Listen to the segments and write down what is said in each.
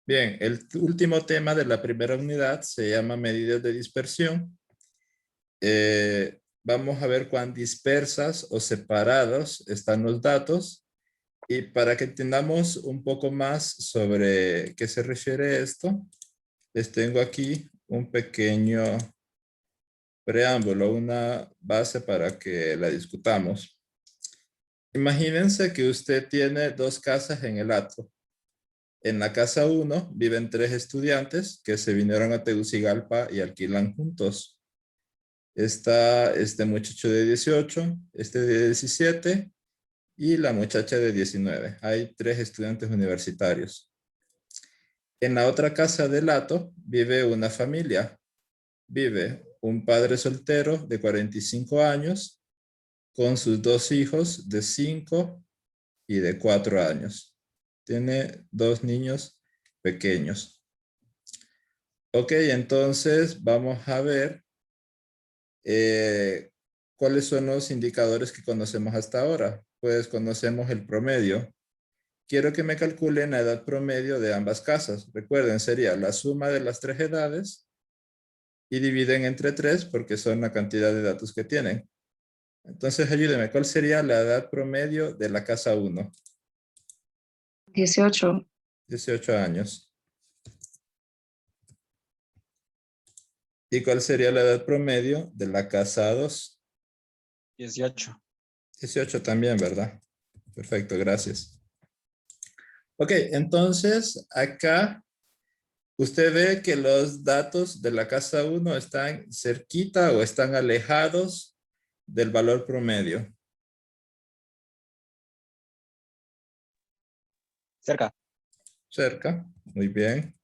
Bien, el último tema de la primera unidad se llama medidas de dispersión. Vamos a ver cuán dispersas o separados están los datos. Y para que entendamos un poco más sobre qué se refiere esto, les tengo aquí un pequeño preámbulo, una base para que la discutamos. Imagínense que usted tiene dos casas en el Atro. En la casa 1 viven 3 estudiantes que se vinieron a Tegucigalpa y alquilan juntos. Está este muchacho de 18, este de 17 y la muchacha de 19. Hay 3 estudiantes universitarios. En la otra casa del Lato vive una familia. Vive un padre soltero de 45 años con sus 2 hijos de 5 y de 4 años. Tiene 2 niños pequeños. Ok, entonces vamos a ver cuáles son los indicadores que conocemos hasta ahora. Pues conocemos el promedio. Quiero que me calculen la edad promedio de ambas casas. Recuerden, sería la suma de las 3 edades y dividen entre 3 porque son la cantidad de datos que tienen. Entonces, ayúdeme, ¿cuál sería la edad promedio de la casa 1? 18. 18 años. ¿Y cuál sería la edad promedio de la casa 2? 18. 18 también, ¿verdad? Perfecto, gracias. Ok, entonces acá usted ve que los datos de la casa 1 están cerquita o están alejados del valor promedio. Cerca. Cerca, muy bien.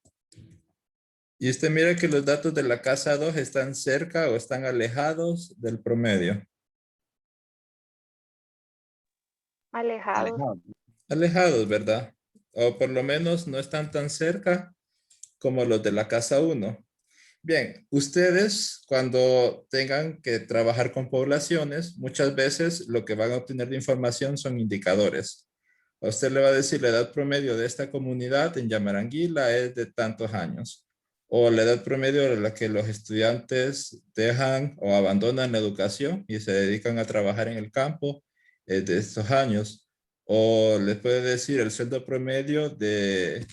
Y usted mira que los datos de la casa 2 están cerca o están alejados del promedio. Alejado. Alejado. Alejados, ¿verdad? O por lo menos no están tan cerca como los de la casa 1. Bien, ustedes cuando tengan que trabajar con poblaciones, muchas veces lo que van a obtener de información son indicadores. A usted le va a decir la edad promedio de esta comunidad en Yamaranguila es de tantos años. O la edad promedio de la que los estudiantes dejan o abandonan la educación y se dedican a trabajar en el campo es de estos años. O les puede decir el sueldo promedio de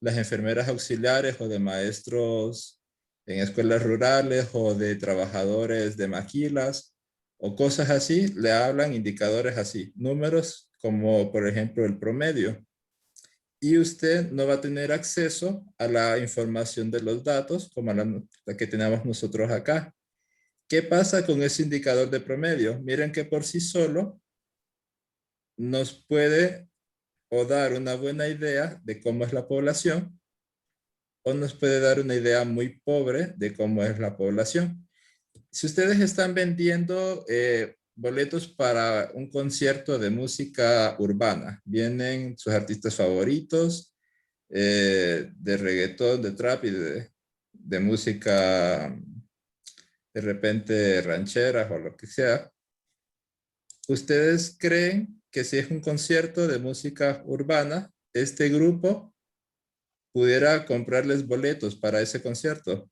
las enfermeras auxiliares o de maestros en escuelas rurales o de trabajadores de maquilas o cosas así, le hablan indicadores así, números como por ejemplo el promedio. Y usted no va a tener acceso a la información de los datos como la que tenemos nosotros acá. ¿Qué pasa con ese indicador de promedio? Miren que por sí solo nos puede o dar una buena idea de cómo es la población o nos puede dar una idea muy pobre de cómo es la población. Si ustedes están vendiendo boletos para un concierto de música urbana, vienen sus artistas favoritos, de reggaetón, de trap y de música de repente rancheras o lo que sea. ¿Ustedes creen que si es un concierto de música urbana, este grupo pudiera comprarles boletos para ese concierto?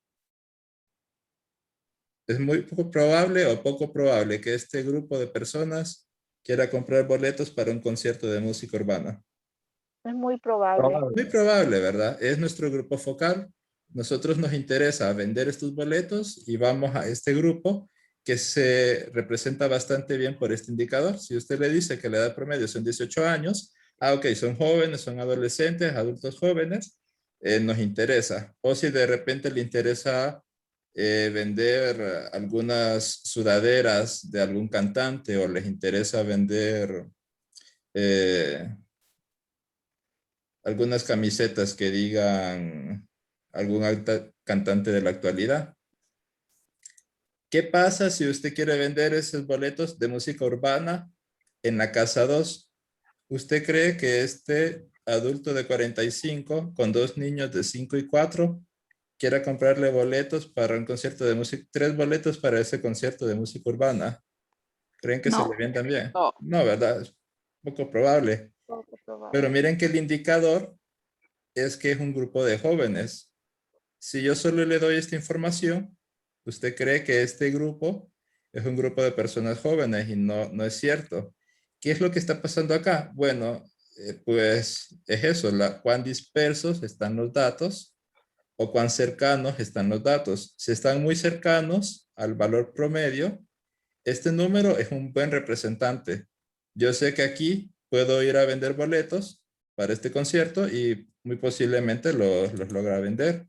Es muy poco probable o poco probable que este grupo de personas quiera comprar boletos para un concierto de música urbana. Es muy probable. Muy probable, ¿verdad? Es nuestro grupo focal. Nosotros nos interesa vender estos boletos y vamos a este grupo que se representa bastante bien por este indicador. Si usted le dice que la edad promedio son 18 años, ok, son jóvenes, son adolescentes, adultos jóvenes, nos interesa. O si de repente le interesa vender algunas sudaderas de algún cantante o les interesa vender algunas camisetas que digan algún cantante de la actualidad. ¿Qué pasa si usted quiere vender esos boletos de música urbana en la casa 2? ¿Usted cree que este adulto de 45 con 2 niños de 5 y 4 quiera comprarle boletos para un concierto de música, 3 boletos para ese concierto de música urbana? ¿Creen que se No. le vendan bien? No. No, ¿verdad? Es poco probable. Poco probable. Pero miren que el indicador es que es un grupo de jóvenes. Si yo solo le doy esta información, usted cree que este grupo es un grupo de personas jóvenes y no es cierto. ¿Qué es lo que está pasando acá? Bueno, pues es eso, cuán dispersos están los datos o cuán cercanos están los datos. Si están muy cercanos al valor promedio, este número es un buen representante. Yo sé que aquí puedo ir a vender boletos para este concierto y muy posiblemente los logra vender.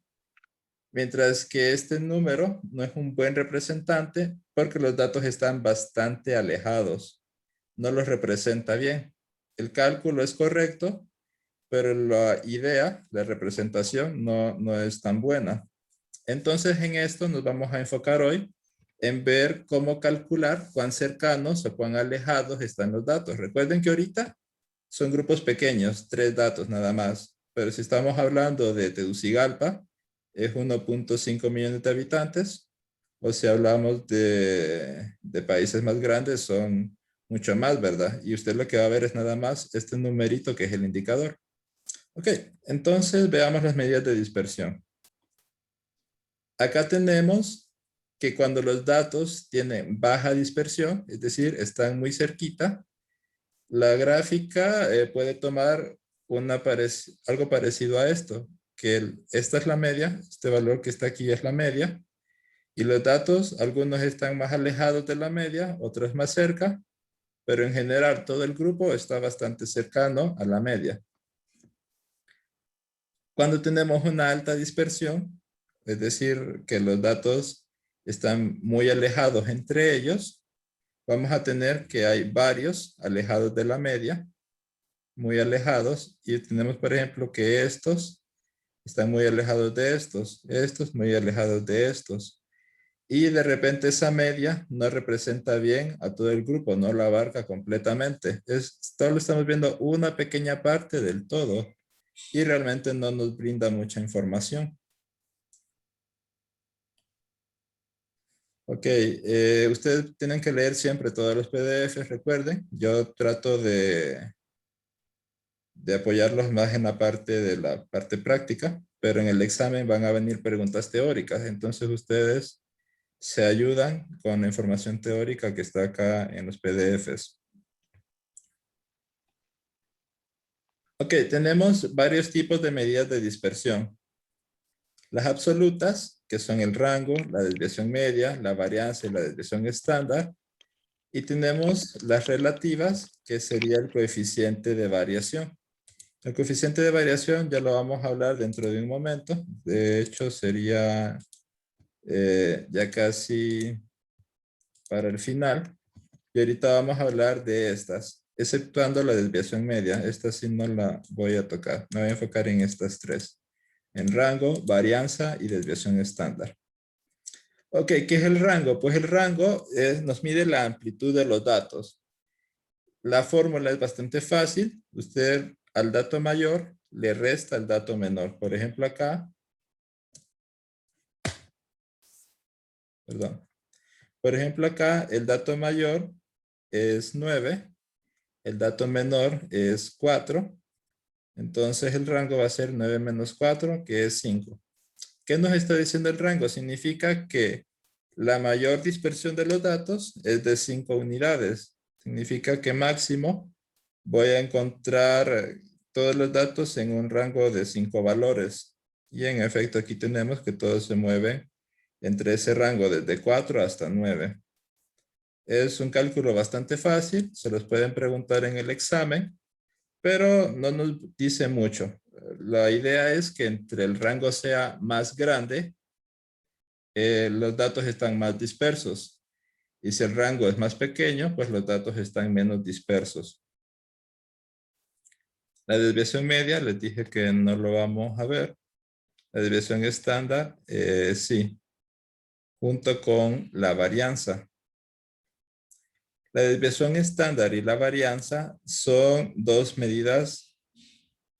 Mientras que este número no es un buen representante porque los datos están bastante alejados. No los representa bien. El cálculo es correcto, pero la idea, la representación no es tan buena. Entonces en esto nos vamos a enfocar hoy en ver cómo calcular cuán cercanos o cuán alejados están los datos. Recuerden que ahorita son grupos pequeños, 3 datos nada más, pero si estamos hablando de Tegucigalpa, es 1.5 millones de habitantes, o si hablamos de países más grandes, son mucho más, ¿verdad? Y usted lo que va a ver es nada más este numerito que es el indicador. Ok, entonces veamos las medidas de dispersión. Acá tenemos que cuando los datos tienen baja dispersión, es decir, están muy cerquita, la gráfica puede tomar algo parecido a esto, que esta es la media, este valor que está aquí es la media, y los datos, algunos están más alejados de la media, otros más cerca, pero en general todo el grupo está bastante cercano a la media. Cuando tenemos una alta dispersión, es decir, que los datos están muy alejados entre ellos, vamos a tener que hay varios alejados de la media, muy alejados, y tenemos, por ejemplo, que estos están muy alejados de estos muy alejados de estos. Y de repente esa media no representa bien a todo el grupo, no la abarca completamente. Solo estamos viendo una pequeña parte del todo y realmente no nos brinda mucha información. Ok, ustedes tienen que leer siempre todos los PDFs, recuerden. Yo trato de apoyarlos más en la parte de la parte práctica, pero en el examen van a venir preguntas teóricas, entonces ustedes se ayudan con la información teórica que está acá en los PDFs. Ok, tenemos varios tipos de medidas de dispersión. Las absolutas, que son el rango, la desviación media, la varianza y la desviación estándar. Y tenemos las relativas, que sería el coeficiente de variación. El coeficiente de variación ya lo vamos a hablar dentro de un momento. De hecho, sería ya casi para el final. Y ahorita vamos a hablar de estas, exceptuando la desviación media. Esta sí no la voy a tocar. Me voy a enfocar en estas tres. En rango, varianza y desviación estándar. Ok, ¿qué es el rango? Pues el rango nos mide la amplitud de los datos. La fórmula es bastante fácil. Usted al dato mayor le resta el dato menor. Por ejemplo, acá, perdón. Por ejemplo, acá el dato mayor es 9, el dato menor es 4. Entonces el rango va a ser 9 menos 4, que es 5. ¿Qué nos está diciendo el rango? Significa que la mayor dispersión de los datos es de 5 unidades. Significa que máximo voy a encontrar todos los datos en un rango de 5 valores. Y en efecto aquí tenemos que todos se mueven entre ese rango desde 4 hasta 9. Es un cálculo bastante fácil, se los pueden preguntar en el examen, pero no nos dice mucho. La idea es que entre el rango sea más grande, los datos están más dispersos. Y si el rango es más pequeño, pues los datos están menos dispersos. La desviación media, les dije que no lo vamos a ver. La desviación estándar, sí, junto con la varianza. La desviación estándar y la varianza son dos medidas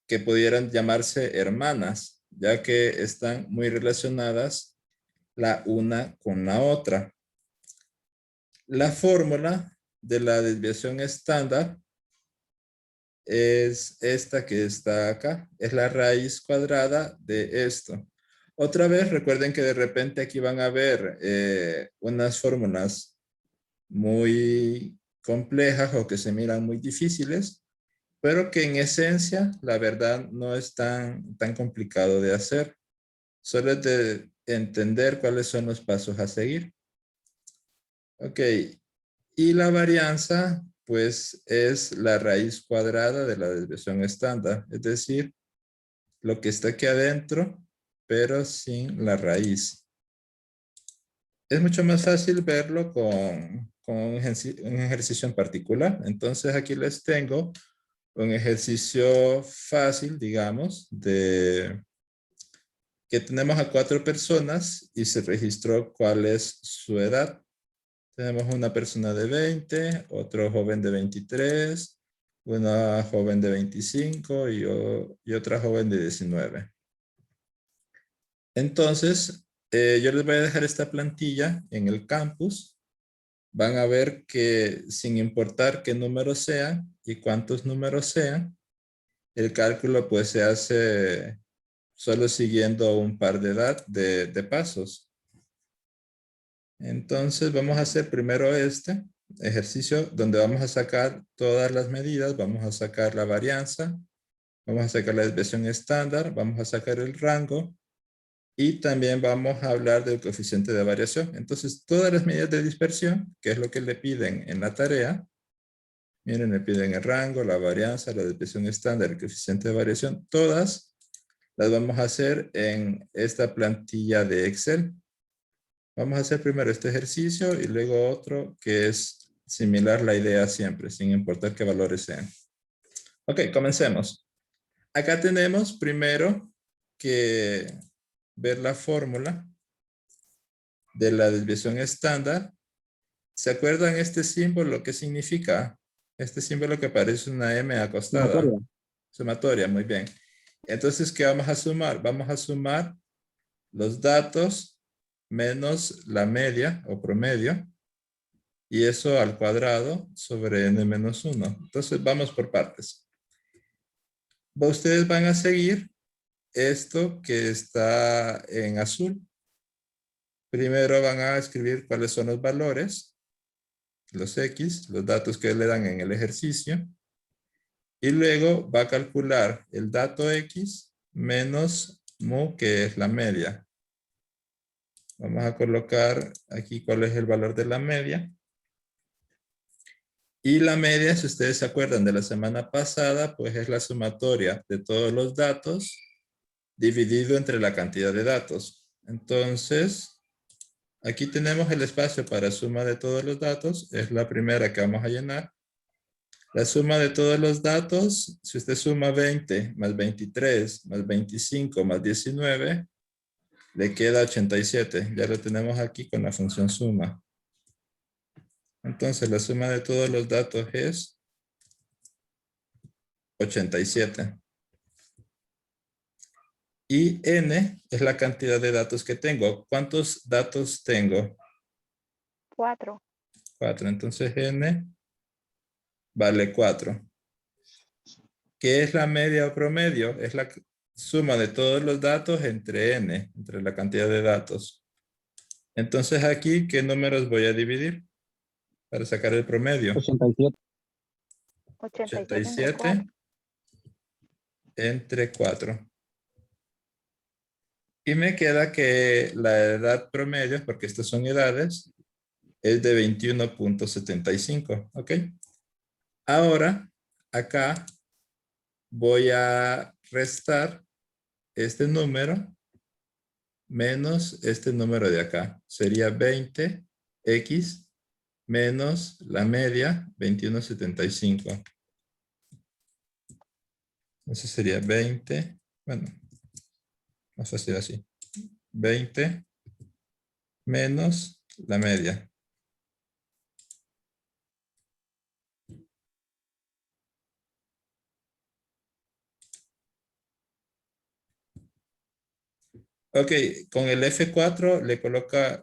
que pudieran llamarse hermanas, ya que están muy relacionadas la una con la otra. La fórmula de la desviación estándar es esta que está acá. Es la raíz cuadrada de esto. Otra vez, recuerden que de repente aquí van a ver unas fórmulas muy complejas o que se miran muy difíciles, pero que en esencia, la verdad, no es tan complicado de hacer. Solo es de entender cuáles son los pasos a seguir. Ok, y la varianza, pues, es la raíz cuadrada de la desviación estándar, es decir, lo que está aquí adentro, pero sin la raíz. Es mucho más fácil verlo con un ejercicio en particular. Entonces, aquí les tengo un ejercicio fácil, digamos, de que tenemos a 4 personas y se registró cuál es su edad. Tenemos una persona de 20, otro joven de 23, una joven de 25 y otra joven de 19. Entonces, yo les voy a dejar esta plantilla en el campus. Van a ver que sin importar qué números sean y cuántos números sean, el cálculo pues se hace solo siguiendo un par de pasos. Entonces vamos a hacer primero este ejercicio donde vamos a sacar todas las medidas, vamos a sacar la varianza, vamos a sacar la desviación estándar, vamos a sacar el rango y también vamos a hablar del coeficiente de variación. Entonces todas las medidas de dispersión, que es lo que le piden en la tarea, miren, le piden el rango, la varianza, la desviación estándar, el coeficiente de variación, todas las vamos a hacer en esta plantilla de Excel. Vamos a hacer primero este ejercicio y luego otro que es similar la idea siempre, sin importar qué valores sean. Ok, comencemos. Acá tenemos primero que ver la fórmula de la desviación estándar. ¿Se acuerdan este símbolo? ¿Qué significa? Este símbolo que parece una M acostada. Sumatoria. Sumatoria, muy bien. Entonces, ¿qué vamos a sumar? Vamos a sumar los datos menos la media o promedio y eso al cuadrado sobre n menos 1. Entonces vamos por partes. Ustedes van a seguir esto que está en azul. Primero van a escribir cuáles son los valores, los X, los datos que le dan en el ejercicio. Y luego va a calcular el dato X menos mu, que es la media. Vamos a colocar aquí cuál es el valor de la media. Y la media, si ustedes se acuerdan de la semana pasada, pues es la sumatoria de todos los datos dividido entre la cantidad de datos. Entonces, aquí tenemos el espacio para suma de todos los datos. Es la primera que vamos a llenar. La suma de todos los datos, si usted suma 20 más 23 más 25 más 19, le queda 87. Ya lo tenemos aquí con la función suma. Entonces, la suma de todos los datos es 87. Y n es la cantidad de datos que tengo. ¿Cuántos datos tengo? 4. 4. Entonces n vale 4. ¿Qué es la media o promedio? Es la suma de todos los datos entre n, entre la cantidad de datos. Entonces aquí, ¿qué números voy a dividir para sacar el promedio? 87. 87 entre 4. 87 entre 4. Y me queda que la edad promedio, porque estas son edades, es de 21.75, ¿ok? Ahora, acá voy a restar este número menos este número de acá. Sería 20x menos la media, 21.75. Entonces sería 20, bueno, más fácil así. 20 menos la media. Ok, con el F4 le coloca,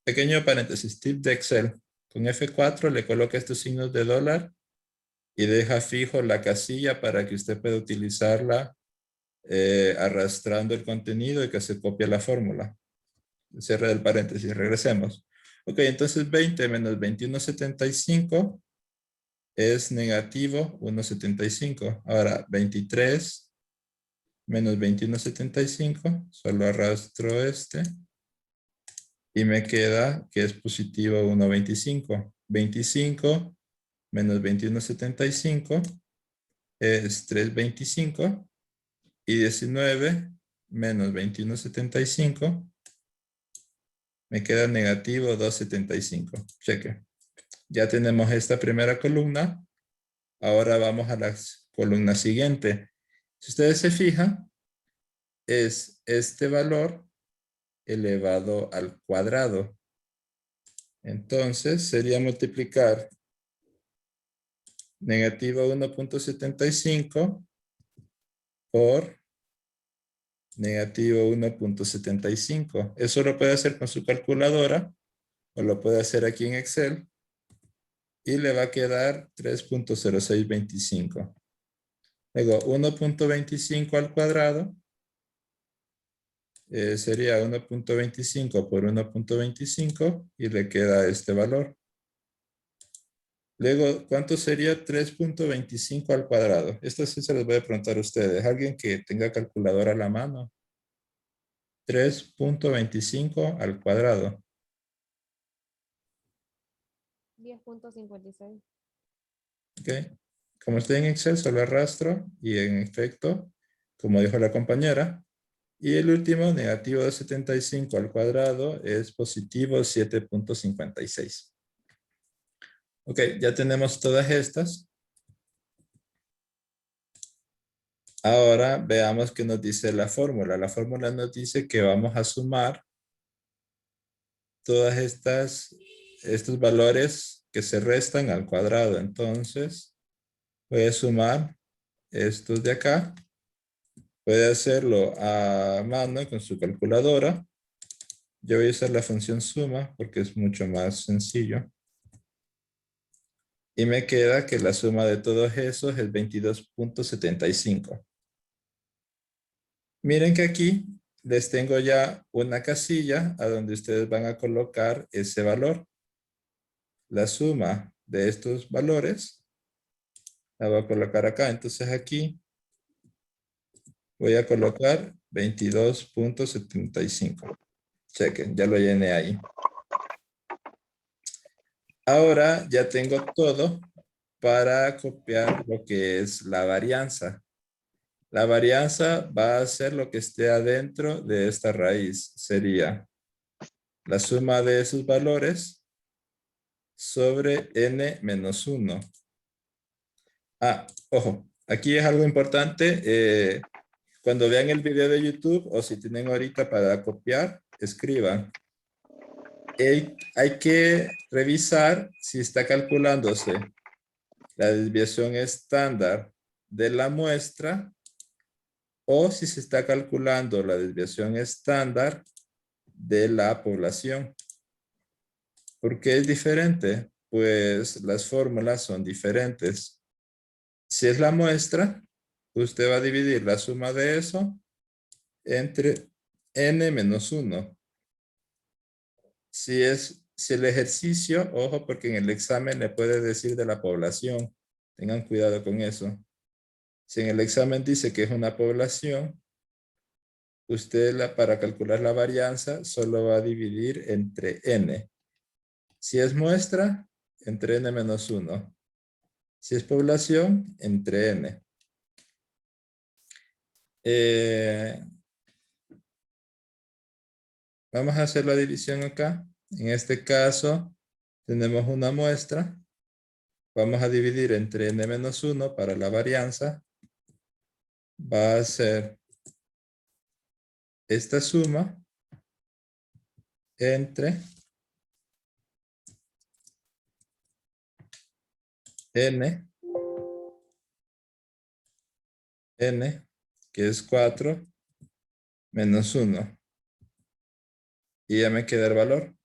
pequeño paréntesis, tip de Excel. Con F4 le coloca estos signos de dólar y deja fijo la casilla para que usted pueda utilizarla arrastrando el contenido y que se copie la fórmula. Cierre del paréntesis, regresemos. Ok, entonces 20 menos 21,75 es negativo 1,75. Ahora 23 menos 21,75, solo arrastro este y me queda que es positivo 1,25. 25 menos 21,75 es 3,25 y 19 menos 21,75 me queda negativo 2,75. Cheque. Ya tenemos esta primera columna. Ahora vamos a la columna siguiente. Si ustedes se fijan, es este valor elevado al cuadrado. Entonces sería multiplicar negativo 1,75 por negativo 1,75. Eso lo puede hacer con su calculadora o lo puede hacer aquí en Excel y le va a quedar 3,0625. Luego 1,25 al cuadrado sería 1,25 por 1,25 y le queda este valor. Luego, ¿cuánto sería 3,25 al cuadrado? Esto sí se los voy a preguntar a ustedes. ¿Alguien que tenga calculadora a la mano? 3,25 al cuadrado. 10.56. ¿Ok? Como estoy en Excel, solo arrastro y en efecto, como dijo la compañera, y el último, negativo de 75 al cuadrado, es positivo 7,56. Ok, ya tenemos todas estas. Ahora veamos qué nos dice la fórmula. La fórmula nos dice que vamos a sumar todas estos valores que se restan al cuadrado. Entonces, voy a sumar estos de acá. Puede hacerlo a mano con su calculadora. Yo voy a usar la función suma porque es mucho más sencillo. Y me queda que la suma de todos esos es 22,75. Miren que aquí les tengo ya una casilla a donde ustedes van a colocar ese valor. La suma de estos valores la voy a colocar acá. Entonces aquí voy a colocar 22,75. Chequen, ya lo llené ahí. Ahora ya tengo todo para copiar lo que es la varianza. La varianza va a ser lo que esté adentro de esta raíz. Sería la suma de esos valores sobre n menos 1. Ah, ojo, aquí es algo importante. Cuando vean el video de YouTube o si tienen ahorita para copiar, escriban. Hay que revisar si está calculándose la desviación estándar de la muestra o si se está calculando la desviación estándar de la población. ¿Por qué es diferente? Pues las fórmulas son diferentes. Si es la muestra, usted va a dividir la suma de eso entre n menos 1. Si el ejercicio, ojo, porque en el examen le puede decir de la población. Tengan cuidado con eso. Si en el examen dice que es una población, usted para calcular la varianza solo va a dividir entre n. Si es muestra, entre n menos 1. Si es población, entre n. Vamos a hacer la división acá. En este caso, tenemos una muestra. Vamos a dividir entre n menos 1 para la varianza. Va a ser esta suma entre n, que es 4, menos 1. Y ya me queda el valor.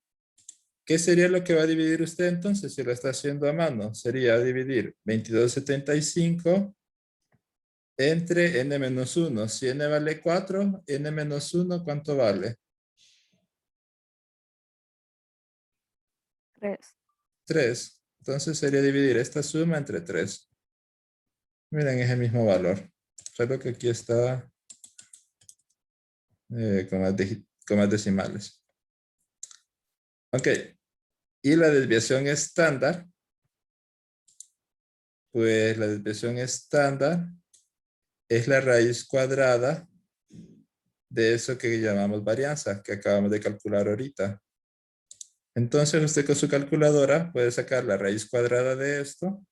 ¿Qué sería lo que va a dividir usted entonces si lo está haciendo a mano? Sería dividir 2275 entre n-1. Si n vale 4, n-1, ¿cuánto vale? 3. 3. Entonces sería dividir esta suma entre 3. Miren, es el mismo valor. Solo que aquí está con más decimales. Ok. Y la desviación estándar. Pues la desviación estándar es la raíz cuadrada de eso que llamamos varianza, que acabamos de calcular ahorita. Entonces usted con su calculadora puede sacar la raíz cuadrada de esto.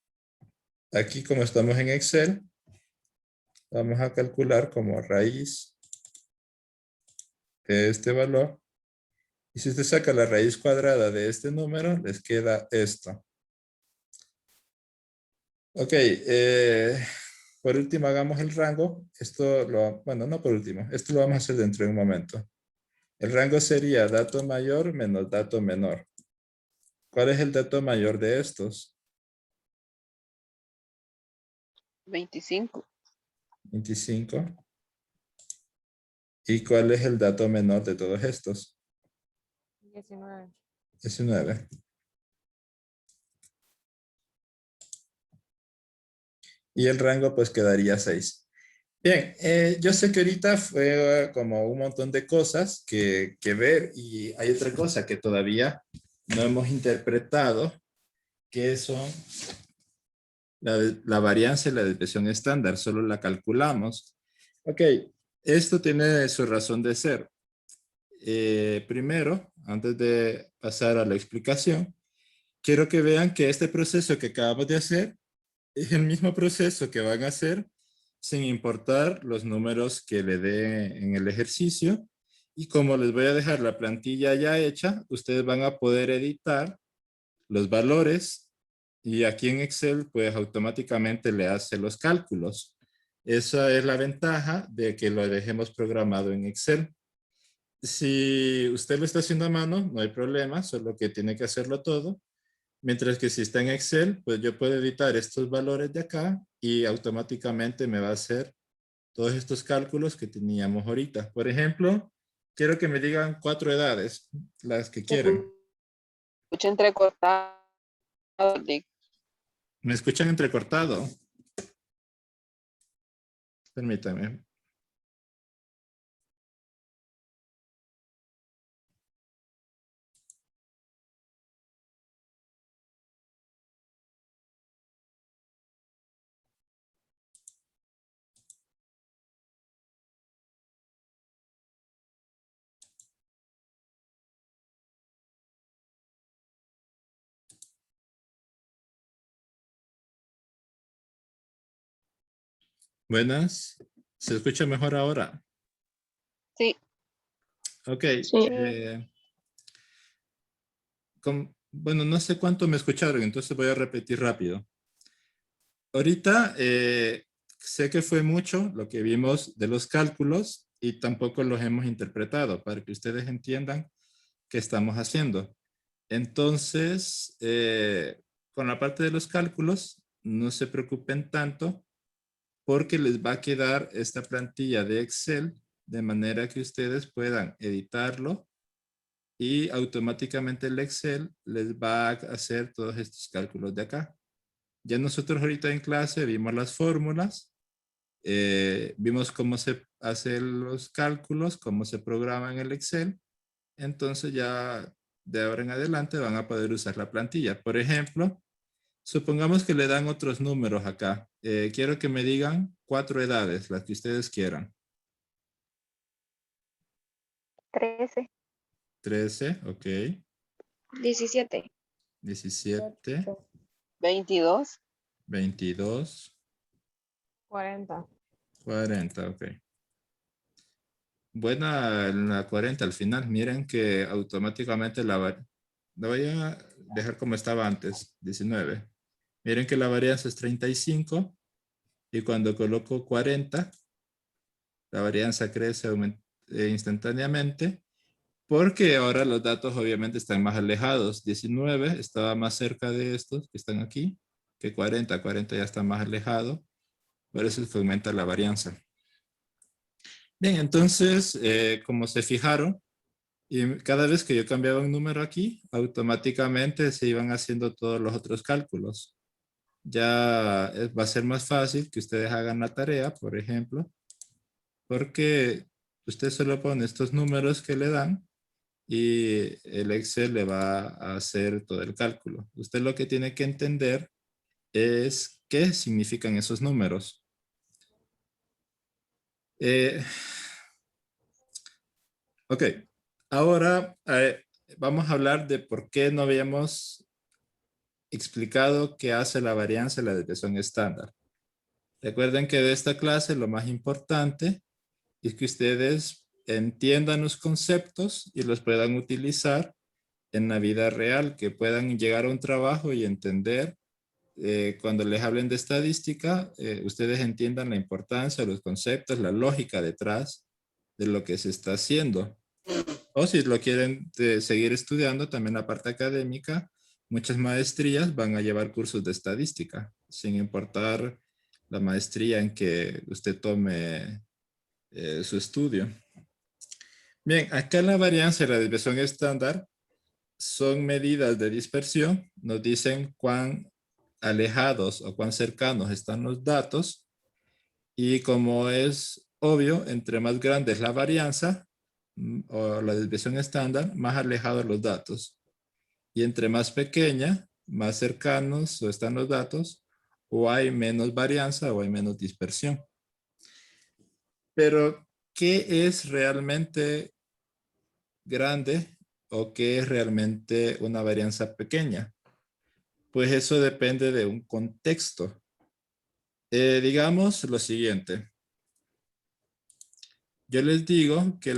Aquí como estamos en Excel, vamos a calcular como raíz de este valor. Y si usted saca la raíz cuadrada de este número, les queda esto. Ok, por último hagamos el rango. Bueno, no por último, esto lo vamos a hacer dentro de un momento. El rango sería dato mayor menos dato menor. ¿Cuál es el dato mayor de estos? 25. 25. ¿Y cuál es el dato menor de todos estos? 19. 19. Y el rango pues quedaría 6. Bien, yo sé que ahorita fue como un montón de cosas que ver y hay otra cosa que todavía no hemos interpretado, que son la varianza y la desviación estándar, solo la calculamos. Ok, esto tiene su razón de ser. Primero, antes de pasar a la explicación, quiero que vean que este proceso que acabamos de hacer es el mismo proceso que van a hacer sin importar los números que le dé en el ejercicio. Y como les voy a dejar la plantilla ya hecha, ustedes van a poder editar los valores y aquí en Excel pues automáticamente le hace los cálculos. Esa es la ventaja de que lo dejemos programado en Excel. Si usted lo está haciendo a mano, no hay problema, solo que tiene que hacerlo todo. Mientras que si está en Excel, pues yo puedo editar estos valores de acá y automáticamente me va a hacer todos estos cálculos que teníamos ahorita. Por ejemplo, quiero que me digan 4 edades, las que quieran. Escucha entrecortado. Dick. ¿Me escuchan entrecortado? Permítame. Buenas. ¿Se escucha mejor ahora? Sí. Ok. Sí. Bueno, no sé cuánto me escucharon, entonces voy a repetir rápido. Ahorita sé que fue mucho lo que vimos de los cálculos y tampoco los hemos interpretado para que ustedes entiendan qué estamos haciendo. Entonces, con la parte de los cálculos, no se preocupen tanto porque les va a quedar esta plantilla de Excel de manera que ustedes puedan editarlo y automáticamente el Excel les va a hacer todos estos cálculos de acá. Ya nosotros ahorita en clase vimos las fórmulas, vimos cómo se hacen los cálculos, cómo se programa en el Excel. Entonces ya de ahora en adelante van a poder usar la plantilla. Por ejemplo, supongamos que le dan otros números acá. Quiero que me digan 4 edades, las que ustedes quieran. 13. 13, ok. 17. 17, 22. 22, 40. 40, ok. Buena la 40 al final. Miren que automáticamente la voy a dejar como estaba antes, 19. Miren que la varianza es 35 y cuando coloco 40, la varianza crece instantáneamente Porque ahora los datos obviamente están más alejados. 19 estaba más cerca de estos que están aquí que 40. 40 ya está más alejado. Por eso es que aumenta la varianza. Bien, entonces, como se fijaron, y cada vez que yo cambiaba un número aquí, automáticamente se iban haciendo todos los otros cálculos. Ya va a ser más fácil que ustedes hagan la tarea, por ejemplo, porque usted solo pone estos números que le dan y el Excel le va a hacer todo el cálculo. Usted lo que tiene que entender es qué significan esos números. Ok, ahora vamos a hablar de por qué no habíamos explicado qué hace la varianza y la desviación estándar. Recuerden que de esta clase lo más importante es que ustedes entiendan los conceptos y los puedan utilizar en la vida real, que puedan llegar a un trabajo y entender cuando les hablen de estadística, ustedes entiendan la importancia, los conceptos, la lógica detrás de lo que se está haciendo. O si lo quieren seguir estudiando, también la parte académica, muchas maestrías van a llevar cursos de estadística, sin importar la maestría en que usted tome su estudio. Bien, acá la varianza y la desviación estándar son medidas de dispersión. Nos dicen cuán alejados o cuán cercanos están los datos. Y como es obvio, entre más grande es la varianza o la desviación estándar, más alejados los datos. Y entre más pequeña, más cercanos están los datos, o hay menos varianza o hay menos dispersión. Pero, ¿qué es realmente grande o qué es realmente una varianza pequeña? Pues eso depende de un contexto. Digamos lo siguiente. Yo les digo que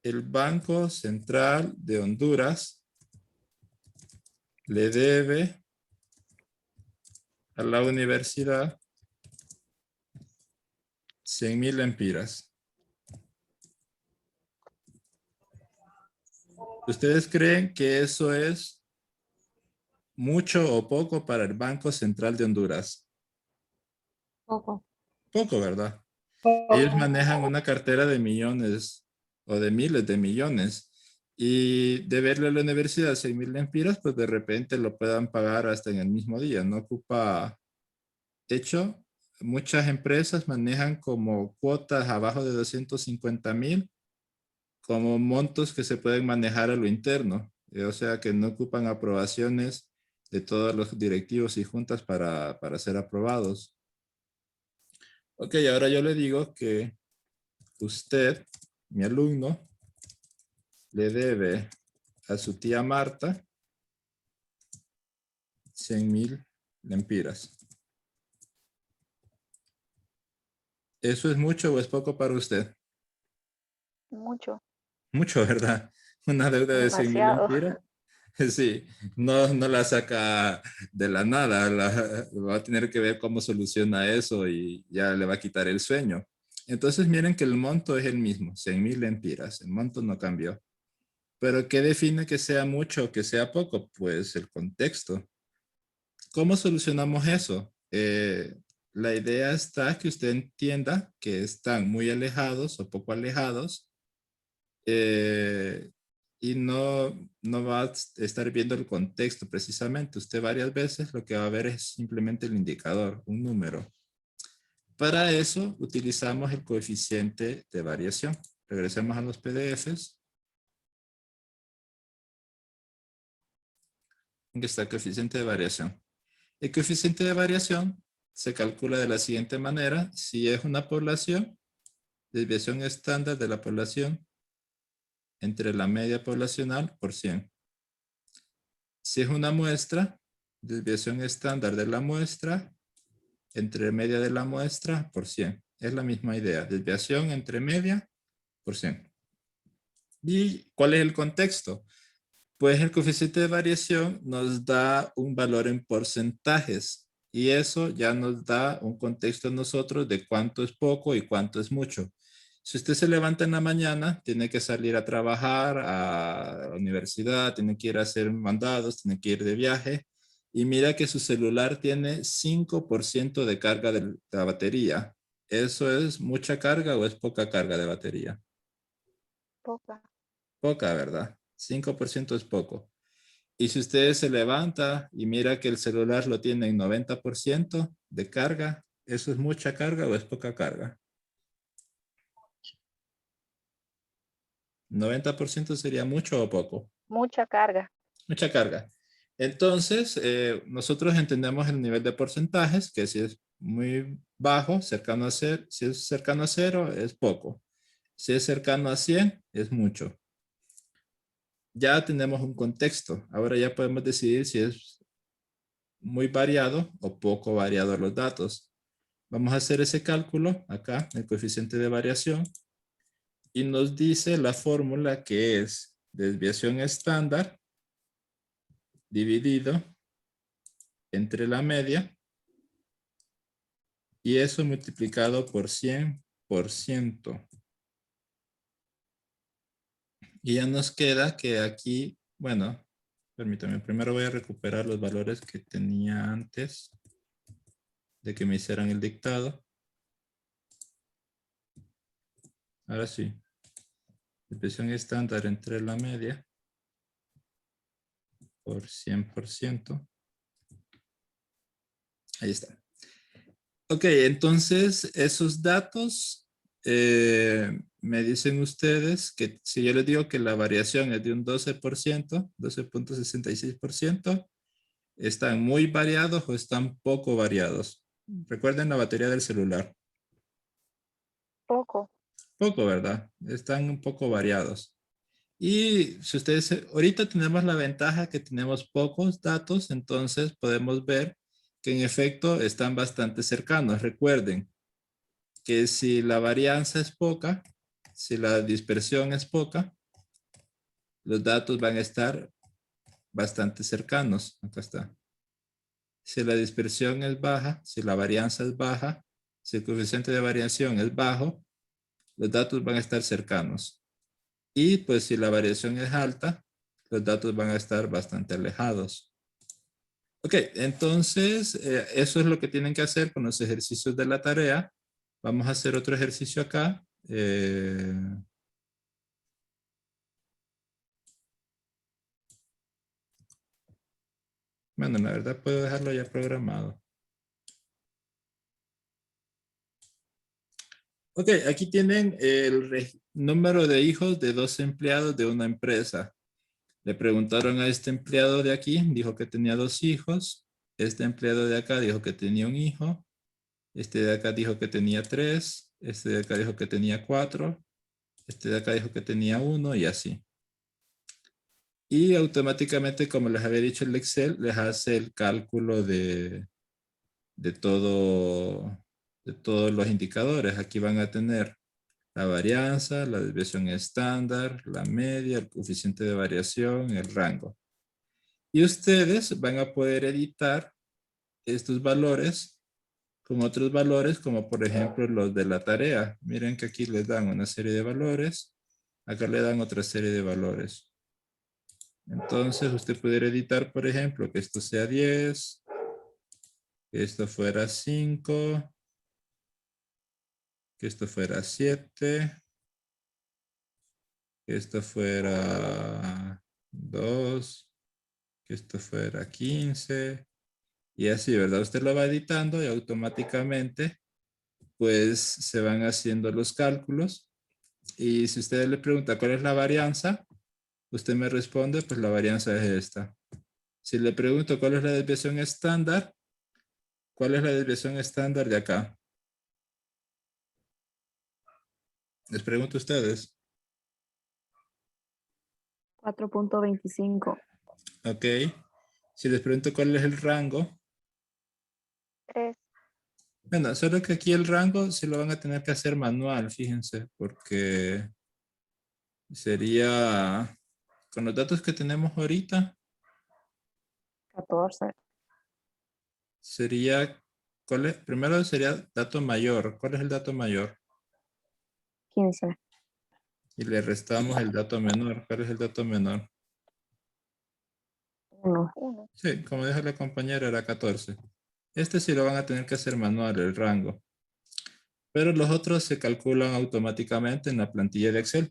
el Banco Central de Honduras le debe a la universidad 100,000 lempiras. ¿Ustedes creen que eso es mucho o poco para el Banco Central de Honduras? Poco. Poco, ¿verdad? Ellos manejan una cartera de millones o de miles de millones. Y deberle a la universidad 100,000 lempiras, pues de repente lo puedan pagar hasta en el mismo día. No ocupa. De hecho, muchas empresas manejan como cuotas abajo de 250,000 como montos que se pueden manejar a lo interno. O sea que no ocupan aprobaciones de todos los directivos y juntas para ser aprobados. Ok, ahora yo le digo que usted, mi alumno, le debe a su tía Marta 100,000 lempiras. ¿Eso es mucho o es poco para usted? Mucho, Mucho, ¿verdad? Una deuda de 100,000 demasiado. lempiras. Sí, no la saca de la nada, va a tener que ver cómo soluciona eso y ya le va a quitar el sueño. Entonces miren que el monto es el mismo, 100,000 lempiras, el monto no cambió. Pero ¿qué define que sea mucho o que sea poco? Pues el contexto. ¿Cómo solucionamos eso? La idea está que usted entienda que están muy alejados o poco alejados y no va a estar viendo el contexto precisamente. Usted varias veces lo que va a ver es simplemente el indicador, un número. Para eso utilizamos el coeficiente de variación. Regresemos a los PDFs. Aquí está el coeficiente de variación. El coeficiente de variación se calcula de la siguiente manera. Si es una población, desviación estándar de la población entre la media poblacional por 100. Si es una muestra, desviación estándar de la muestra entre media de la muestra por 100. Es la misma idea, desviación entre media por 100. ¿Y cuál es el contexto? Pues el coeficiente de variación nos da un valor en porcentajes y eso ya nos da un contexto a nosotros de cuánto es poco y cuánto es mucho. Si usted se levanta en la mañana, tiene que salir a trabajar a la universidad, tiene que ir a hacer mandados, tiene que ir de viaje. Y mira que su celular tiene 5% de carga de la batería. ¿Eso es mucha carga o es poca carga de batería? Poca. Poca, ¿verdad? 5% es poco. Y si usted se levanta y mira que el celular lo tiene en 90% de carga, ¿eso es mucha carga o es poca carga? 90% sería mucho o poco. Mucha carga. Mucha carga. Entonces, nosotros entendemos el nivel de porcentajes, que si es muy bajo, cercano a cero, si es cercano a cero, es poco. Si es cercano a 100, es mucho. Ya tenemos un contexto. Ahora ya podemos decidir si es muy variado o poco variado los datos. Vamos a hacer ese cálculo acá, el coeficiente de variación, y nos dice la fórmula que es desviación estándar dividido entre la media y eso multiplicado por 100%. Y ya nos queda que aquí, bueno, permítame, primero voy a recuperar los valores que tenía antes de que me hicieran el dictado. Ahora sí. Desviación estándar entre la media por 100%. Ahí está. Ok, entonces esos datos me dicen ustedes que si yo les digo que la variación es de un 12%, 12.66%, ¿están muy variados o están poco variados? Recuerden la batería del celular. Poco. Poco, ¿verdad? Están un poco variados. Y si ustedes, ahorita tenemos la ventaja que tenemos pocos datos, entonces podemos ver que en efecto están bastante cercanos. Recuerden que si la varianza es poca, si la dispersión es poca, los datos van a estar bastante cercanos. Acá está. Si la dispersión es baja, si la varianza es baja, si el coeficiente de variación es bajo, los datos van a estar cercanos. Y pues si la variación es alta, los datos van a estar bastante alejados. Ok, entonces eso es lo que tienen que hacer con los ejercicios de la tarea. Vamos a hacer otro ejercicio acá. Bueno, la verdad puedo dejarlo ya programado. Ok, aquí tienen el número de hijos de 2 empleados de una empresa. Le preguntaron a este empleado de aquí, dijo que tenía 2 hijos. Este empleado de acá dijo que tenía un hijo. Este de acá dijo que tenía 3. Este de acá dijo que tenía 4. Este de acá dijo que tenía 1 y así. Y automáticamente, como les había dicho el Excel, les hace el cálculo de todo, de todos los indicadores. Aquí van a tener la varianza, la desviación estándar, la media, el coeficiente de variación, el rango. Y ustedes van a poder editar estos valores con otros valores, como por ejemplo los de la tarea. Miren que aquí les dan una serie de valores, acá le dan otra serie de valores. Entonces usted pudiera editar, por ejemplo, que esto sea 10, que esto fuera 5, que esto fuera 7, que esto fuera 2, que esto fuera 15, y así, ¿verdad? Usted lo va editando y automáticamente, pues, se van haciendo los cálculos. Y si usted le pregunta cuál es la varianza, usted me responde, pues la varianza es esta. Si le pregunto cuál es la desviación estándar, ¿cuál es la desviación estándar de acá? Les pregunto a ustedes. 4.25. Ok. Si les pregunto cuál es el rango. 3. Bueno, solo que aquí el rango sí lo van a tener que hacer manual, fíjense, porque sería, con los datos que tenemos ahorita, 14. sería, primero sería dato mayor. ¿Cuál es el dato mayor? 15. Y le restamos el dato menor. ¿Cuál es el dato menor? 1. 1. Sí, como dijo la compañera, era 14. Este sí lo van a tener que hacer manual, el rango. Pero los otros se calculan automáticamente en la plantilla de Excel.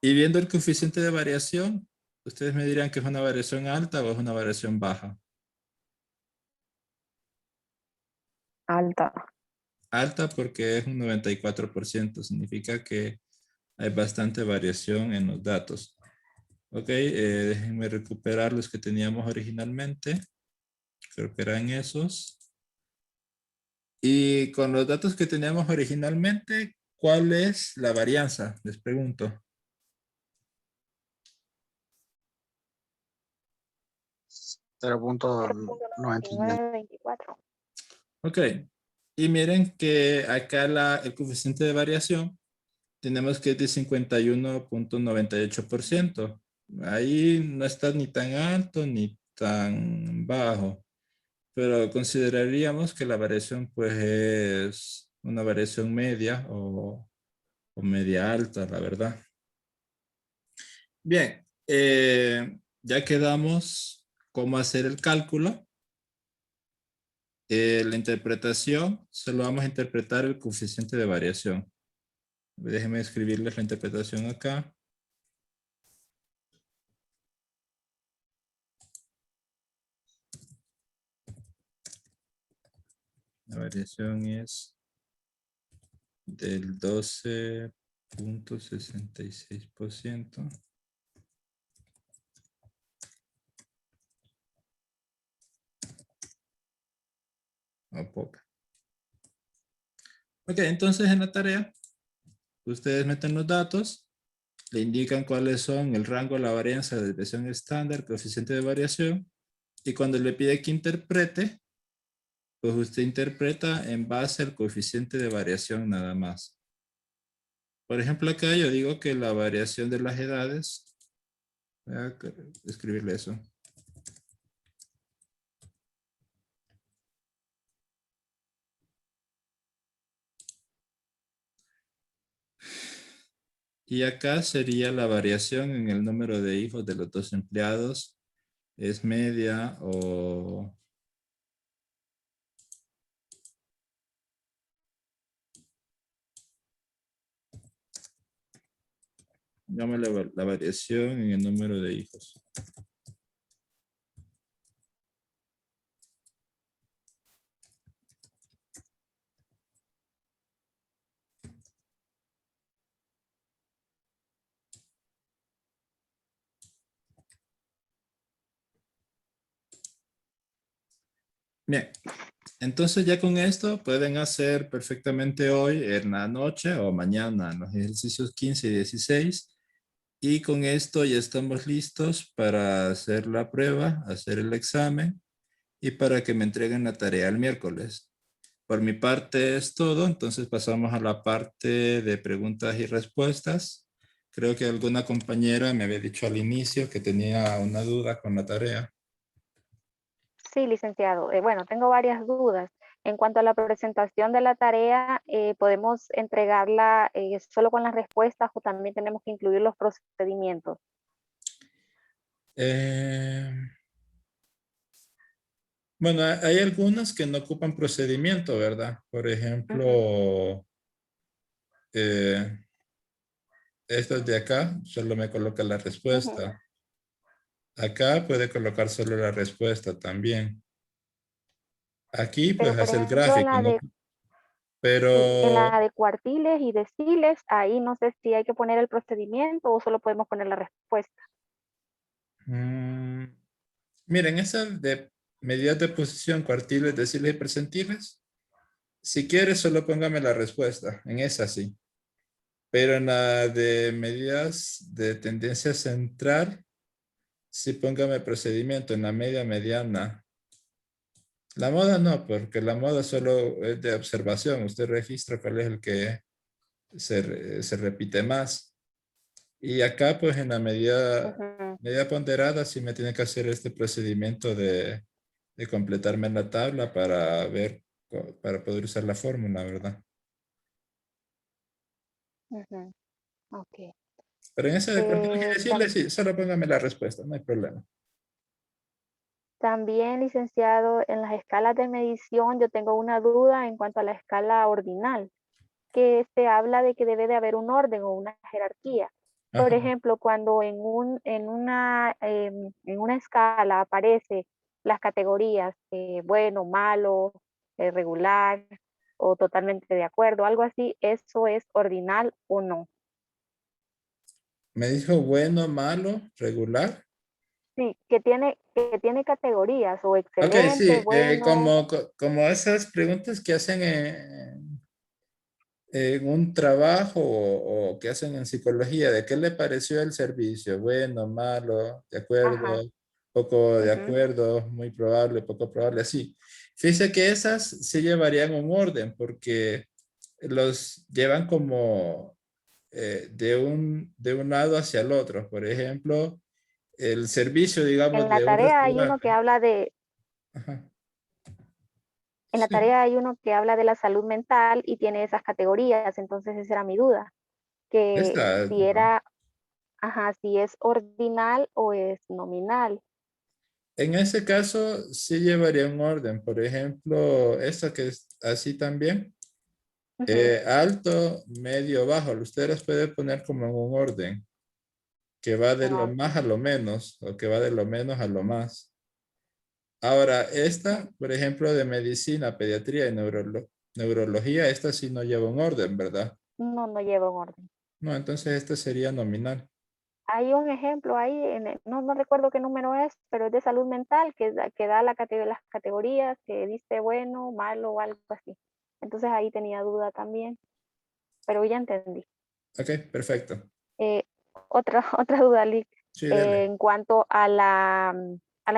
Y viendo el coeficiente de variación, ustedes me dirán que es una variación alta o es una variación baja. Alta. Alta porque es un 94%. Significa que hay bastante variación en los datos. Ok, déjenme recuperar los que teníamos originalmente. Creo que eran esos. Y con los datos que teníamos originalmente, ¿cuál es la varianza? Les pregunto. 0.99. 0.9924. Ok. Y miren que acá el coeficiente de variación tenemos que es de 51.98%. Ahí no está ni tan alto ni tan bajo, pero consideraríamos que la variación pues es una variación media o media alta, la verdad. Bien, ya quedamos cómo hacer el cálculo. La interpretación, solo vamos a interpretar el coeficiente de variación. Déjenme escribirles la interpretación acá. La variación es del 12.66%. O poca. Ok, entonces en la tarea, ustedes meten los datos, le indican cuáles son el rango, la varianza, la desviación estándar, coeficiente de variación, y cuando le pide que interprete, pues usted interpreta en base al coeficiente de variación nada más. Por ejemplo, acá yo digo que la variación de las edades, voy a escribirle eso. Y acá sería la variación en el número de hijos de los dos empleados. Es media o... Llámale la variación en el número de hijos. Bien, entonces ya con esto pueden hacer perfectamente hoy en la noche o mañana en los ejercicios 15 y 16. Y con esto ya estamos listos para hacer la prueba, hacer el examen y para que me entreguen la tarea el miércoles. Por mi parte es todo, entonces pasamos a la parte de preguntas y respuestas. Creo que alguna compañera me había dicho al inicio que tenía una duda con la tarea. Sí, licenciado. Bueno, tengo varias dudas. En cuanto a la presentación de la tarea, ¿podemos entregarla solo con las respuestas o también tenemos que incluir los procedimientos? Bueno, hay algunas que no ocupan procedimiento, ¿verdad? Por ejemplo, estas de acá, solo me coloca la Ujú. respuesta. Acá puede colocar solo la respuesta también. Aquí pues Pero, por hace el ejemplo, gráfico, ¿no? sí, en Pero la de cuartiles y deciles, ahí no sé si hay que poner el procedimiento o solo podemos poner la respuesta. mm, miren, esa de medidas de posición, cuartiles, deciles y percentiles, si quieres solo póngame la respuesta, en esa sí. Pero en la de medidas de tendencia central, sí póngame procedimiento, en la media mediana. La moda no, porque la moda solo es de observación. Usted registra cuál es el que se repite más. Y acá, pues en la Ujú. medida ponderada, sí me tiene que hacer este procedimiento de completarme en la tabla para ver, para poder usar la fórmula, ¿verdad? Ujú, ok. Pero en ese de por qué no quiere decirle, Tam- sí, solo póngame la respuesta, no hay problema. También, licenciado, en las escalas de medición yo tengo una duda en cuanto a la escala ordinal, que se habla de que debe de haber un orden o una jerarquía. Por Ajá. ejemplo, cuando en una escala aparece las categorías bueno, malo, regular o totalmente de acuerdo, algo así, ¿eso es ordinal o no? Me dijo bueno, malo, regular. Sí, que tiene categorías o Ok, excelente, sí, bueno, como esas preguntas que hacen en un trabajo o que hacen en psicología, ¿de qué le pareció el servicio? Bueno, malo, de ajá, acuerdo, poco de ujú, acuerdo, muy probable, poco probable, así. Fíjese que esas sí llevarían un orden porque los llevan como de un lado hacia el otro. Por ejemplo, el servicio, digamos, en la de un tarea hay uno que restaurante. habla de, Ajá. en la Sí, tarea hay uno que habla de la salud mental y tiene esas categorías, entonces esa era mi duda, que esta, si era, ajá, si es ordinal o es nominal. en ese caso, sí llevaría un orden. Por ejemplo, esta que es así también. Ujú, Alto, medio, bajo. Usted las puede poner como en un orden, que va de lo ah, más ok, a lo menos, o que va de lo menos a lo más. Ahora, esta, por ejemplo, de medicina, pediatría y neurología, esta sí no lleva un orden, ¿verdad? no, no lleva un orden. No, entonces esta sería nominal. Hay un ejemplo ahí, no, no recuerdo qué número es, pero es de salud mental que da las categorías, que dice bueno, malo o algo así. Entonces ahí tenía duda también, pero ya entendí. Ok, perfecto. Eh, otra duda, Lick, Sí, dele. en cuanto a la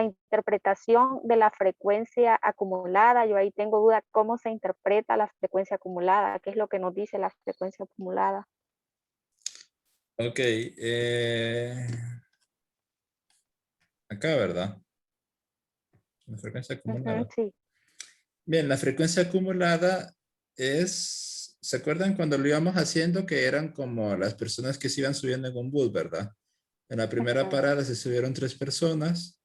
interpretación de la frecuencia acumulada, yo ahí tengo duda cómo se interpreta la frecuencia acumulada, qué es lo que nos dice la frecuencia acumulada. Ok, acá, ¿verdad? La frecuencia Ujú, acumulada. sí. Bien, la frecuencia acumulada es, ¿se acuerdan cuando lo íbamos haciendo que eran como las personas que se iban subiendo en un bus, ¿verdad? En la primera Ujú, parada se subieron 3 personas,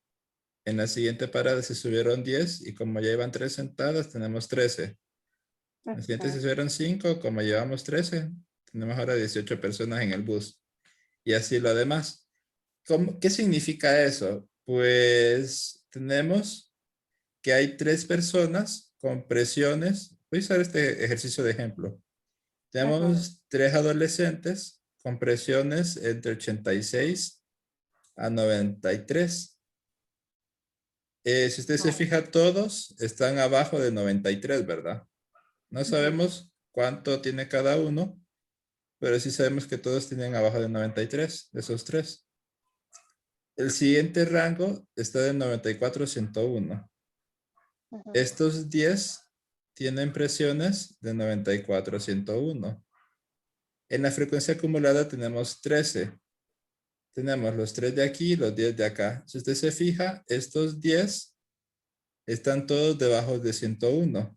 en la siguiente parada se subieron 10 y como ya iban 3 sentadas, tenemos 13. En la siguiente se ujú, subieron 5, como llevamos 13, tenemos ahora 18 personas en el bus. Y así lo demás. ¿Qué significa eso? Pues tenemos que hay 3 personas con presiones. Voy a usar este ejercicio de ejemplo. ujú. Tenemos 3 adolescentes con presiones entre 86 a 93. Si usted se No, fija, todos están abajo de 93, ¿verdad? No ujú, sabemos cuánto tiene cada uno, pero sí sabemos que todos tienen abajo de 93, de esos 3. El siguiente rango está de 94 a 101. ujú. Estos 10 tienen presiones de 94 a 101. En la frecuencia acumulada tenemos 13. Tenemos los 3 de aquí y los 10 de acá. Si usted se fija, estos 10 están todos debajo de 101.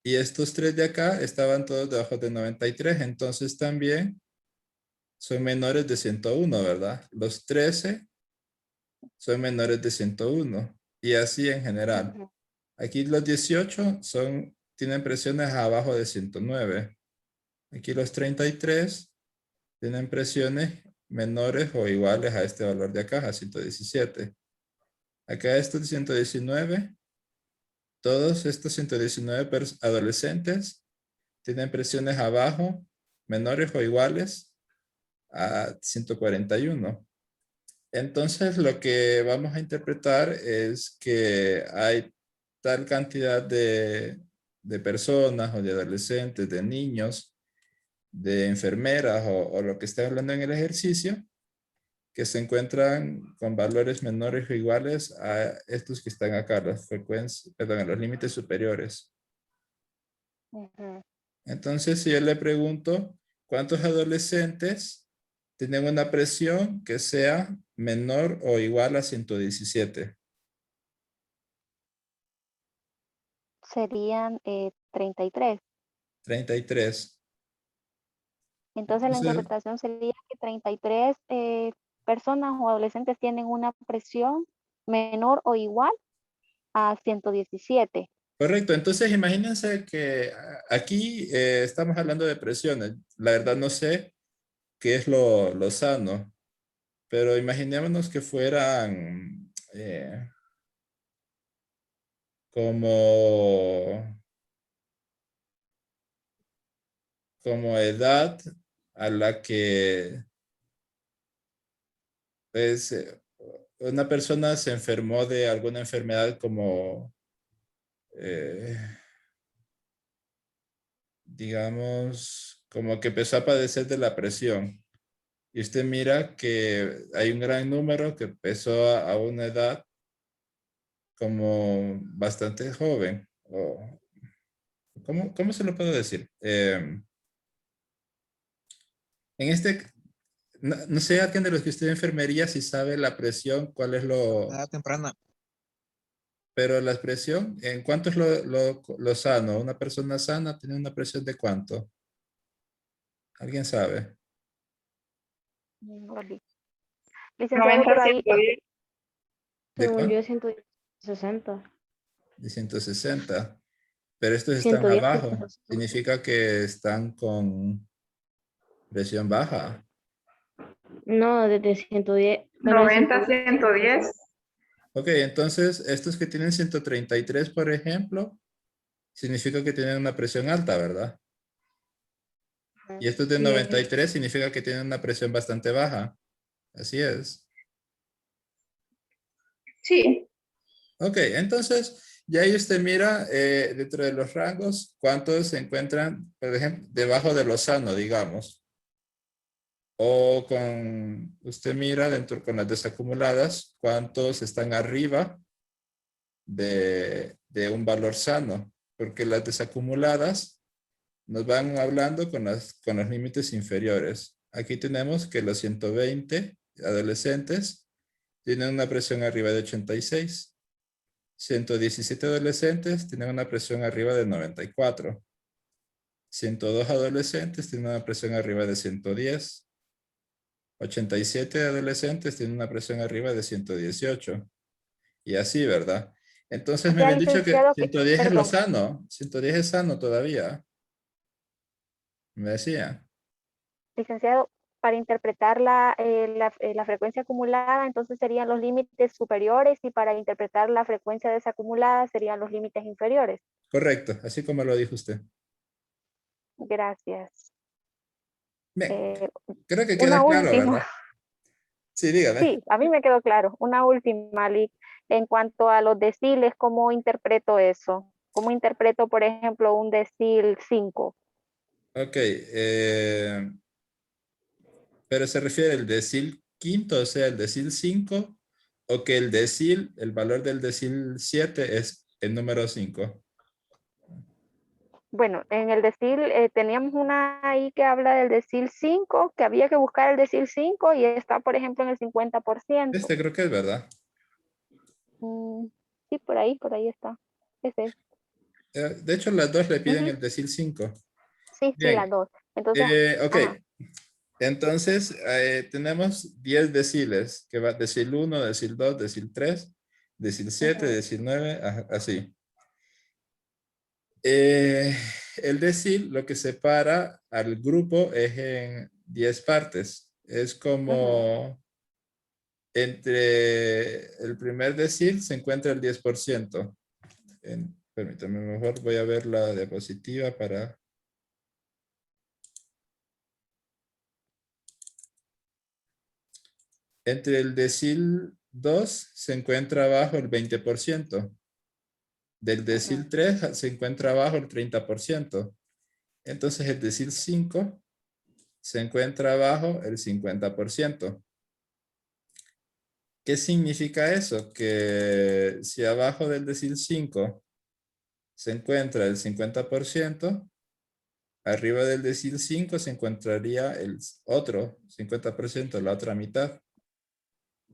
Y estos 3 de acá estaban todos debajo de 93. Entonces también son menores de 101, ¿verdad? Los 13 son menores de 101. Y así en general. Ujú, Aquí los 18 tienen presiones abajo de 109. Aquí los 33 tienen presiones menores o iguales a este valor de acá, a 117. Acá estos 119, todos estos 119 adolescentes tienen presiones abajo, menores o iguales a 141. Entonces, lo que vamos a interpretar es que hay tal cantidad de personas o de adolescentes, de niños, de enfermeras o lo que esté hablando en el ejercicio, que se encuentran con valores menores o iguales a estos que están acá, las frecuencias, perdón, a los límites superiores. ujú. Entonces, si yo le pregunto, ¿cuántos adolescentes tienen una presión que sea menor o igual a 117? Serían 33. 33. Entonces la Entonces, interpretación sería que 33 personas o adolescentes tienen una presión menor o igual a 117. correcto. Entonces, imagínense que aquí estamos hablando de presiones. La verdad no sé qué es lo sano, pero imaginémonos que fueran como, como edad a la que pues, una persona se enfermó de alguna enfermedad como, eh, digamos, como que empezó a padecer de la presión. Y usted mira que hay un gran número que empezó a una edad como bastante joven. O, ¿cómo se lo puedo decir? En este, no sé, alguien de los que estudia enfermería si sabe la presión, cuál es lo, Edad temprana. pero la presión, ¿en cuánto es lo sano? ¿Una persona sana tiene una presión de cuánto? ¿Alguien sabe? Licenciado, pero ahí, 90-110, ¿De según yo, cuánto? 160. De 160. Pero estos están 110, abajo. 160. Significa que están con presión baja. No, desde 110. Bueno, de 90, 110. 110. Ok, entonces estos que tienen 133, por ejemplo, significa que tienen una presión alta, ¿verdad? Y estos de Sí, 93 significa que tienen una presión bastante baja. Así es. Sí. Ok, entonces ya ahí usted mira dentro de los rangos cuántos se encuentran, por ejemplo, debajo de lo sano, digamos. O con, usted mira dentro con las desacumuladas cuántos están arriba de un valor sano. Porque las desacumuladas nos van hablando con los límites inferiores. Aquí tenemos que los 120 adolescentes tienen una presión arriba de 86. 117 adolescentes tienen una presión arriba de 94. 102 adolescentes tienen una presión arriba de 110. 87 adolescentes tienen una presión arriba de 118. Y así, ¿verdad? o Entonces me sea, habían dicho que licenciado, que, 110 es lo perdón, sano. 110 es sano todavía. Me decía. licenciado, para interpretar la frecuencia acumulada, entonces serían los límites superiores y para interpretar la frecuencia desacumulada serían los límites inferiores. Correcto, así como lo dijo usted. Gracias. Bien, Eh, creo que una queda claro, última, ¿verdad? Sí, dígame. sí, a mí me quedó claro. Una última, Lick, en cuanto a los deciles, ¿cómo interpreto eso? ¿Cómo interpreto, por ejemplo, un decil 5? Ok, pero se refiere el decil quinto, o sea, el decil 5, o que el decil, el valor del decil 7 es el número 5. Bueno, en el decil teníamos una ahí que habla del decil 5, que había que buscar el decil 5 y está, por ejemplo, en el 50%. Este creo que es verdad. Mm, sí, por ahí está. Ese es. De hecho, las dos le piden Ujú. el decil 5. Sí, sí, las Bien, dos. Entonces, ok. ajá. Entonces, tenemos 10 deciles, que va decil 1, decil 2, decil 3, decil 7, Ujú, decil 9, así. El decil, lo que separa al grupo es en 10 partes. Es ujú. como entre el primer decil se encuentra el 10%. Permítame, mejor voy a ver la diapositiva para... Entre el decil 2 se encuentra abajo el 20%. Del Ujú. decil 3 se encuentra abajo el 30%. Entonces el decil 5 se encuentra abajo el 50%. ¿Qué significa eso? Que si abajo del decil 5 se encuentra el 50%, arriba del decil 5 se encontraría el otro 50%, la otra mitad.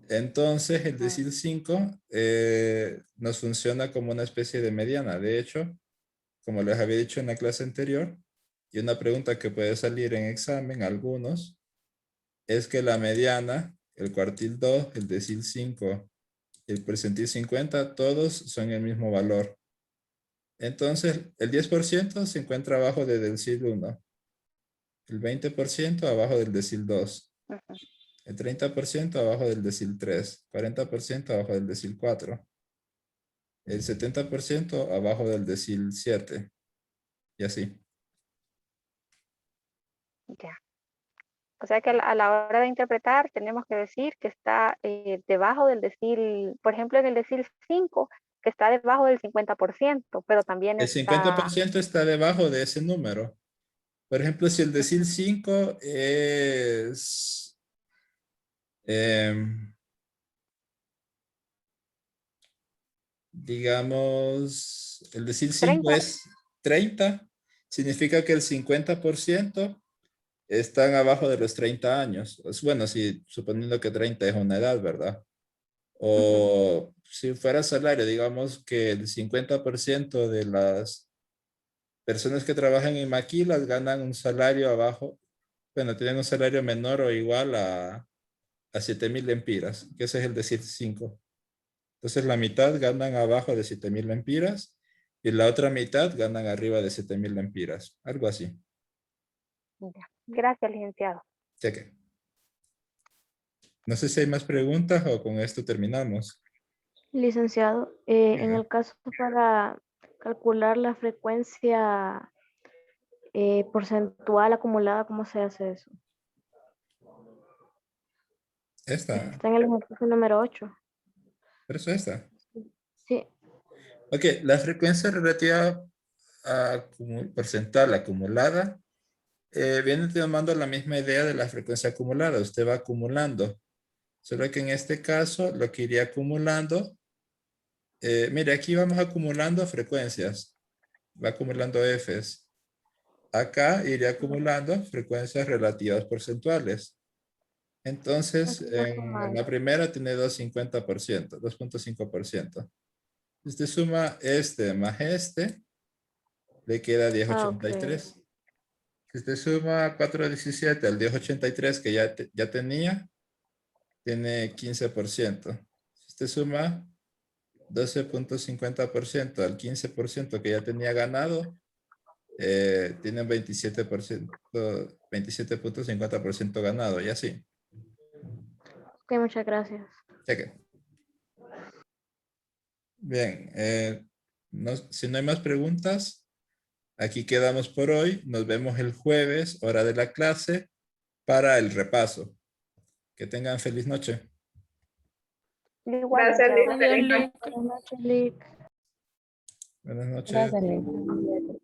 Entonces el Ujú. decil 5 nos funciona como una especie de mediana. De hecho, como les había dicho en la clase anterior, y una pregunta que puede salir en examen, algunos, es que la mediana, el cuartil 2, el decil 5, el percentil 50, todos son el mismo valor. Entonces, el 10% se encuentra abajo del decil 1, el 20% abajo del decil 2, Ujú. el 30% abajo del decil 3, 40% abajo del decil 4, el 70% abajo del decil 7, y así. Ya. O sea que a la hora de interpretar tenemos que decir que está debajo del decil, por ejemplo, en el decil 5, que está debajo del 50%, pero también El está... 50% está debajo de ese número. Por ejemplo, si el decil 5 es... digamos, el decil 5 30. es 30, significa que el 50% están abajo de los 30 años. Bueno, si suponiendo que 30 es una edad, ¿verdad? O si fuera salario, digamos que el 50% de las personas que trabajan en maquilas ganan un salario abajo, bueno, tienen un salario menor o igual a 7,000 lempiras, que ese es el decil 5. Entonces la mitad ganan abajo de 7,000 lempiras y la otra mitad ganan arriba de 7,000 lempiras. Algo así. Ya. Gracias, licenciado. Cheque. No sé si hay más preguntas o con esto terminamos. Licenciado, en el caso para calcular la frecuencia porcentual acumulada, ¿cómo se hace eso? Esta, Está en el ejercicio número 8. por eso esta. Sí, Ok, la frecuencia relativa porcentual acumulada viene tomando la misma idea de la frecuencia acumulada. Usted va acumulando. Solo que en este caso lo que iría acumulando, mire, aquí vamos acumulando frecuencias. Va acumulando Fs. Acá iría acumulando frecuencias relativas porcentuales. Entonces, aquí está en la sumando. primera tiene 2,50%, 2,5%. Si usted suma este más este, le queda Ah, ok. 10,83. Si usted suma 4,17 al 10,83 que ya tenía, tiene 15%. Si usted suma 12,50% al 15% que ya tenía ganado, tiene un 27%, 27,50% ganado, y así. Ok, muchas gracias. Cheque. Bien, si no hay más preguntas, aquí quedamos por hoy. Nos vemos el jueves, hora de la clase, para el repaso. Que tengan feliz noche. Igual, Gracias, licenciado. Liz. Adiós, Lick. Buenas noches, Lick. Buenas noches. Gracias, Liz.